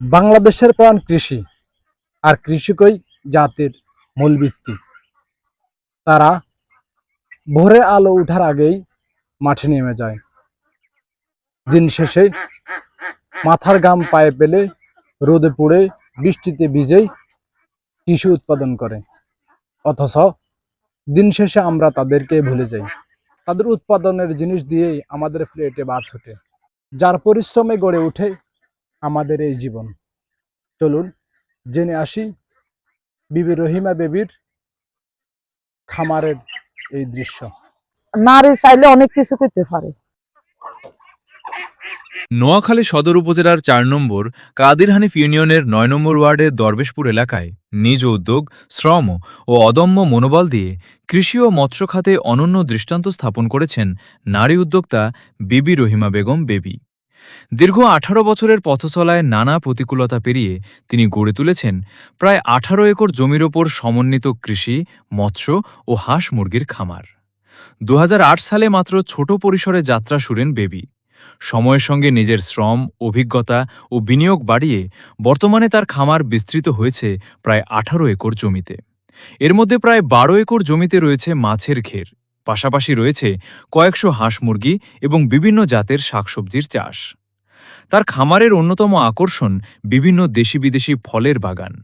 বাংলাদেশের প্রাণ কৃষি, আর কৃষিকই জাতির মূল ভিত্তি। তারা ভোরে আলো ওঠার আগেই মাঠে নেমে যায়। দিন শেষে মাথার ঘাম পায়ে পেলে রোদে পুড়ে বৃষ্টিতে ভিজেই কৃষি উৎপাদন করে। অথচ দিন শেষে আমরা তাদেরকে ভুলে যাই। তাদের উৎপাদনের জিনিস দিয়েই আমাদের প্লেটে ভাত ওঠে, যার পরিশ্রমে গড়ে ওঠে আমাদের এই জীবন। চলুন জেনে আসি বিবি রহিমা বেবির খামারের এই দৃশ্য। নারী চাইলে অনেক কিছু করতে পারে। নোয়াখালী সদর উপজেলার ৪ নম্বর কাদির হানিফ ইউনিয়নের ৯ নম্বর ওয়ার্ডের দরবেশপুর এলাকায় নিজ উদ্যোগ, শ্রম ও অদম্য মনোবল দিয়ে কৃষি ও মৎস্য খাতে অনন্য দৃষ্টান্ত স্থাপন করেছেন নারী উদ্যোক্তা বিবি রহিমা বেগম বেবি। দীর্ঘ ১৮ বছরের পথচলায় নানা প্রতিকূলতা পেরিয়ে তিনি গড়ে তুলেছেন প্রায় ১৮ একর জমির ওপর সমন্বিত কৃষি, মৎস্য ও হাঁস মুরগির খামার। ২০০৮ সালে মাত্র ছোট পরিসরে যাত্রা শুরেন বেবি। সময়ের সঙ্গে নিজের শ্রম, অভিজ্ঞতা ও বিনিয়োগ বাড়িয়ে বর্তমানে তার খামার বিস্তৃত হয়েছে প্রায় ১৮ একর জমিতে। এর মধ্যে প্রায় ১২ একর জমিতে রয়েছে মাছের ঘের, পাশাপাশি রয়েছে কয়েকশো হাঁস মুরগি এবং বিভিন্ন জাতের শাকসবজির চাষ। তার খামারের অন্যতম আকর্ষণ বিভিন্ন দেশি বিদেশি ফলের বাগান।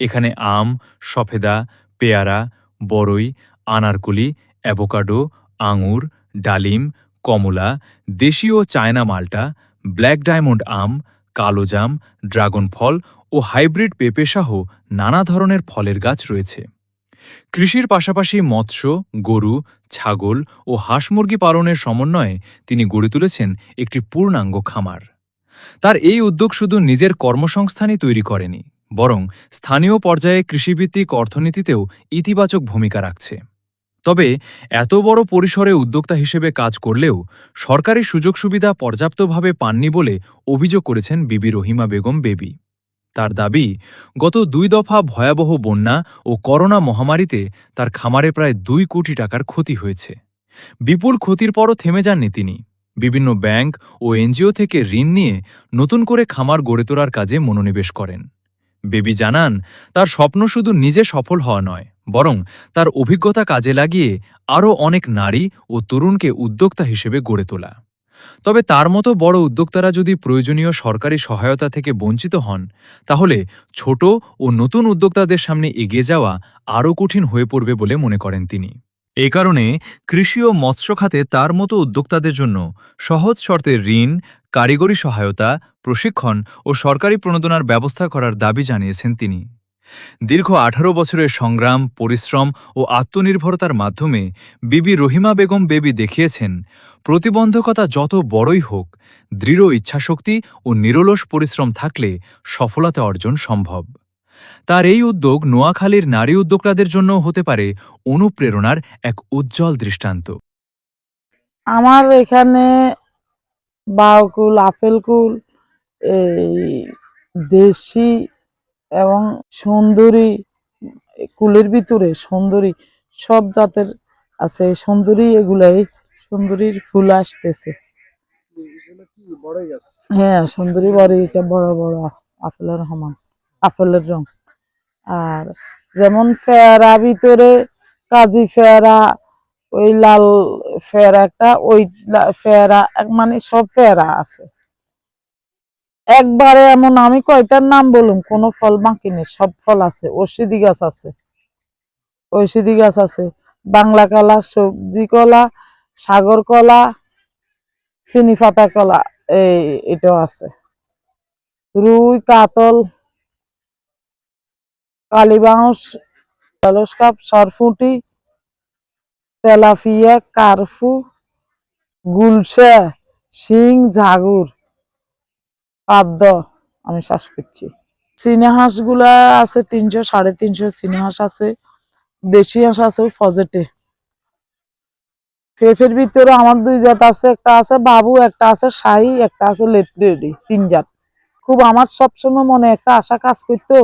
এখানে আম, সফেদা, পেয়ারা, বরই, আনারকুলি, অ্যাভোকাডো, আঙুর, ডালিম, কমলা, দেশি ও চায়না মাল্টা, ব্ল্যাক ডায়মন্ড আম, কালোজাম, ড্রাগন ফল ও হাইব্রিড পেঁপে সহ নানা ধরনের ফলের গাছ রয়েছে। কৃষির পাশাপাশি মৎস্য, গরু, ছাগল ও হাঁস মুরগি পালনের সমন্বয়ে তিনি গড়ে তুলেছেন একটি পূর্ণাঙ্গ খামার। তার এই উদ্যোগ শুধু নিজের কর্মসংস্থানই তৈরি করেনি, বরং স্থানীয় পর্যায়ে কৃষিভিত্তিক অর্থনীতিতেও ইতিবাচক ভূমিকা রাখছে। তবে এত বড় পরিসরে উদ্যোক্তা হিসেবে কাজ করলেও সরকারি সুযোগ সুবিধা পর্যাপ্তভাবে পাননি বলে অভিযোগ করেছেন বিবি রহিমা বেগম বেবি। তার দাবি, গত ২ দফা ভয়াবহ বন্যা ও করোনা মহামারীতে তার খামারে প্রায় ২ কোটি টাকার ক্ষতি হয়েছে। বিপুল ক্ষতির পরও থেমে যাননি তিনি। বিভিন্ন ব্যাংক ও এনজিও থেকে ঋণ নিয়ে নতুন করে খামার গড়ে তোলার কাজে মনোনিবেশ করেন। বেবি জানান, তার স্বপ্ন শুধু নিজে সফল হওয়া নয়, বরং তার অভিজ্ঞতা কাজে লাগিয়ে আরও অনেক নারী ও তরুণকে উদ্যোক্তা হিসেবে গড়ে তোলা। তবে তার মতো বড় উদ্যোক্তারা যদি প্রয়োজনীয় সরকারি সহায়তা থেকে বঞ্চিত হন, তাহলে ছোট ও নতুন উদ্যোক্তাদের সামনে এগিয়ে যাওয়া আরও কঠিন হয়ে পড়বে বলে মনে করেন তিনি। এ কারণে কৃষি ও মৎস্য খাতে তার মতো উদ্যোক্তাদের জন্য সহজ শর্তে ঋণ, কারিগরি সহায়তা, প্রশিক্ষণ ও সরকারি প্রণোদনার ব্যবস্থা করার দাবি জানিয়েছেন তিনি। দীর্ঘ ১৮ বছরের সংগ্রাম, পরিশ্রম ও আত্মনির্ভরতার মাধ্যমে বিবি রহিমা বেগম বেবি দেখিয়েছেন, প্রতিবন্ধকতা যত বড়ই হোক, দৃঢ় ইচ্ছাশক্তি ও নিরলস পরিশ্রম থাকলে সফলতা অর্জন সম্ভব। তার এই উদ্যোগ নোয়াখালীর নারী উদ্যোক্তাদের জন্য হতে পারে অনুপ্রেরণার এক উজ্জ্বল দৃষ্টান্ত। আমার এখানে বাউকুল, আপেল কুল, এই দেশি এবং সুন্দরী, কুলের ভিতরে সুন্দরী সব জাতের আছে। সুন্দরী এগুলাই, সুন্দরীর ফুল আসতেছে। হ্যাঁ, সুন্দরী বড়, এটা বড় বড় আপেলের সমান, আপেলের রং। আর যেমন ফেয়ারা ভিতরে কাজি ফেয়ারা, ওই লাল ফেয়ারা একটা, ওই ফেয়ারা মানে সব ফেয়ারা আছে একবারে। এমন আমি কয়টার নাম বলুম, কোনো ফল বাকি নেই, সব ফল আছে। ঔষধি গাছ আছে, ঔষধি গাছ আছে, বাংলা কলা, সবজি কলা, সাগর কলা, চিনি পাতা কলা, এটাও আছে। রুই, কাতল, কালীবাউস, জলস কাপ, সরপুঁটি, তেলাপিয়া, কার্ফু, গুলশা, শিং, ঝাগুর, পাদ্য, আমি শ্বাস করছি। চীনা হাঁস গুলা আছে ৩০০, ৩৫০ চীনা হাঁস আছে। দেশি হাঁস আছে ফজেটে। পেঁপের ভিতরে আমার ২ জাত আছে, একটা আছে বাবু, একটা আছে শাহী, একটা আছে লেডি, ৩ জাত। খুব আমার সবসময় মনে একটা আশা কাজ করতো,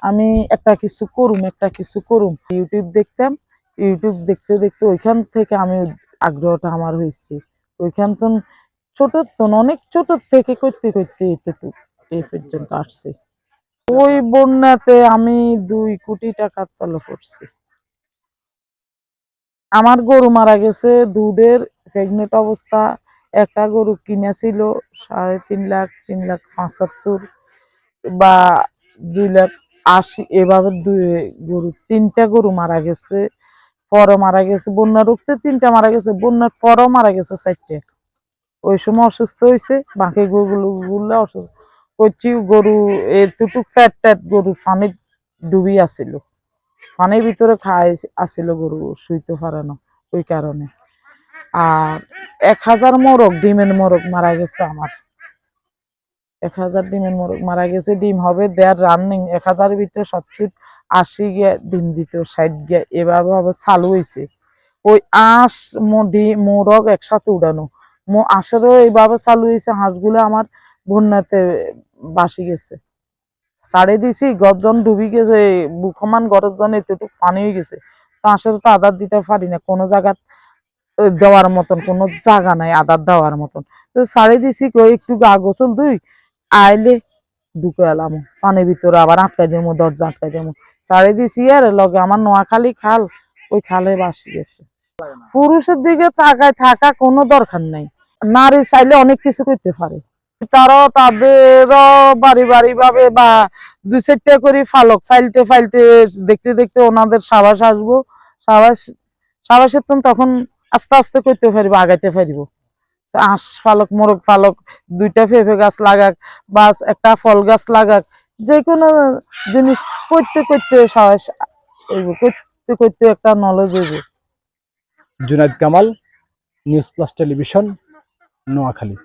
আমি একটা কিছু করুম, একটা কিছু করুম। ইউটিউব দেখতাম, ইউটিউব দেখতে দেখতে ওইখান থেকে আমি আগ্রহটা আমার হয়েছে। ওইখান তো ছোট তো অনেক ছোট থেকে করতে করতে এই পর্যন্ত আসছে। ওই বন্যাতে আমি 2 কোটি টাকার তলে পড়ছি। আমার গরু মারা গেছে দুধের প্রেগনেন্ট অবস্থা। একটা গরু কিনেছিল 3.5 লাখ, 3,75,000 বা 2,80,000 এভাবে গরু 3টা গরু মারা গেছে। পরে মারা গেছে বন্যা রুখতে, 3টা মারা গেছে, বন্যার পরও মারা গেছে 4টে। ওই সময় অসুস্থ হয়েছে, বাকি গরুগুলো অসুস্থ করছি। গরু এতটুক ফ্যাট ট্যাট গরু পানি ডুবি আসিল, পানির ভিতরে খাই আসিল, গরু শুইতে পারে না ওই কারণে। আর 1,000 মোরগ, ডিমের মোরগ মারা গেছে আমার। 1,000 ডিমের মোরগ মারা গেছে। ডিম হবে দেয়ার রানিং 1,000 ভিতরে 70-80 গিয়ে ডিম দিত, 60 গিয়ে এভাবে হবে চালু হয়েছে। ওই আঁশ মোরগ একসাথে উড়ানো আঁশেরও এইভাবে চালু হয়েছে। হাঁসগুলো আমার বন্যাতে বাসি গেছে, ছাড়ে দিছি, গর্জন ডুবি গেছে, বুকমান গরজন এতটুকু পানি হয়ে গেছে। তো আঁশের তো আদার দিতে পারি না, কোনো জায়গা দেওয়ার মতন কোনো জায়গা নাই আদার দেওয়ার মতন। তো ছাড়ে দিছি, কই একটু গা গোসল দুই আইলে ঢুকে এলাম পানির ভিতরে, আবার আটকাই দেবো, দরজা আটকাই দেবো। ছাড়ে দিছি আর লগে আমার নোয়াখালী খাল, ওই খালে বাসি গেছে। পুরুষের দিকে তাকায় থাকা কোনো দরকার নাই, নারী চাইলে অনেক কিছু করতে পারে। তারাও তাদেরও বাড়ি বাড়ি ভাবে বা 2-4টা করে ফালক ফাইলতে ফাইলতে দেখতে দেখতে ওনাদের সাবাস আসবো। সাবাস সাবাসের তখন আস্তে আস্তে করতে পারিব, আগাইতে পারিব। আঁশ ফালক, মোরগ ফালক, 2টা পেঁপে গাছ লাগাক বা একটা ফল গাছ লাগাক, যে কোনো জিনিস করতে করতে সাহস করতে করতে একটা নলেজ হইব। Junaid Kamal, news plus television, Noakhali.